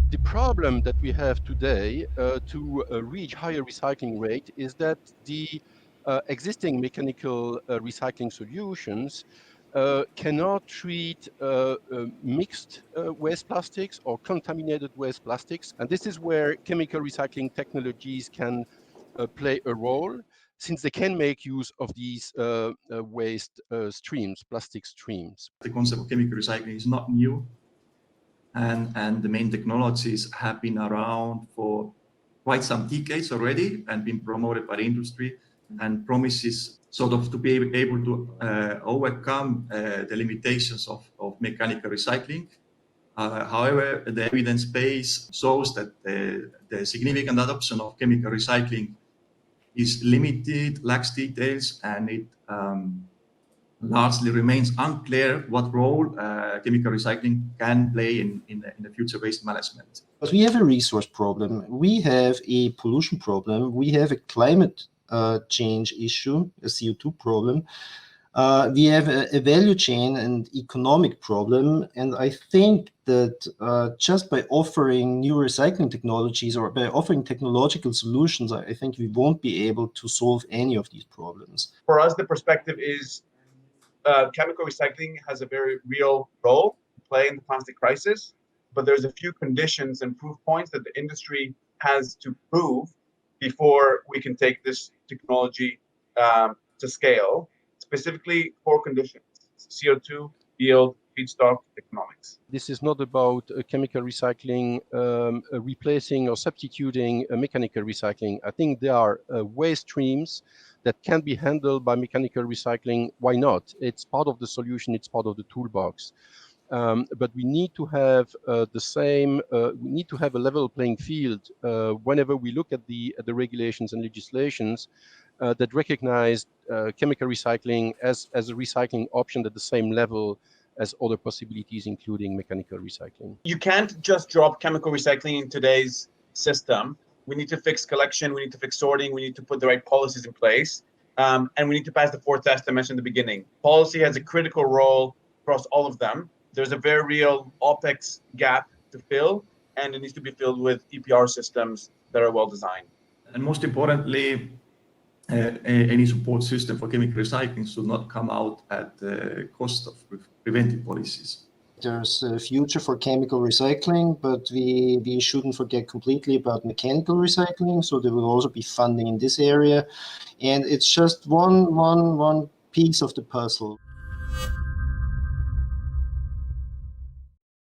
The problem that we have today to reach higher recycling rate is that the existing mechanical recycling solutions cannot treat mixed waste plastics or contaminated waste plastics. And this is where chemical recycling technologies can play a role, since they can make use of these waste streams, plastic streams. The concept of chemical recycling is not new. And the main technologies have been around for quite some decades already and been promoted by the industry, and promises sort of to be able to overcome the limitations of mechanical recycling. However, the evidence base shows that the significant adoption of chemical recycling is limited, lacks details, and it largely remains unclear what role chemical recycling can play in the future waste management. But we have a resource problem, we have a pollution problem, we have a climate change issue, a CO2 problem. We have a value chain and economic problem, and I think that just by offering new recycling technologies or by offering technological solutions, I think we won't be able to solve any of these problems. For us, the perspective is chemical recycling has a very real role to play in the plastic crisis, but there's a few conditions and proof points that the industry has to prove before we can take this technology to scale. Specifically, 4 conditions: CO2, yield, feedstock, economics. This is not about chemical recycling replacing or substituting mechanical recycling. I think there are waste streams that can be handled by mechanical recycling. Why not? It's part of the solution, it's part of the toolbox. But we need to have we need to have a level playing field whenever we look at the regulations and legislations that recognize chemical recycling as a recycling option at the same level as other possibilities, including mechanical recycling. You can't just drop chemical recycling in today's system. We need to fix collection, we need to fix sorting, we need to put the right policies in place, and we need to pass the 4 tests I mentioned at the beginning. Policy has a critical role across all of them. There's a very real OpEx gap to fill, and it needs to be filled with EPR systems that are well designed. And most importantly, any support system for chemical recycling should not come out at the cost of preventive policies. There's a future for chemical recycling, but we shouldn't forget completely about mechanical recycling. So there will also be funding in this area. And it's just one piece of the puzzle.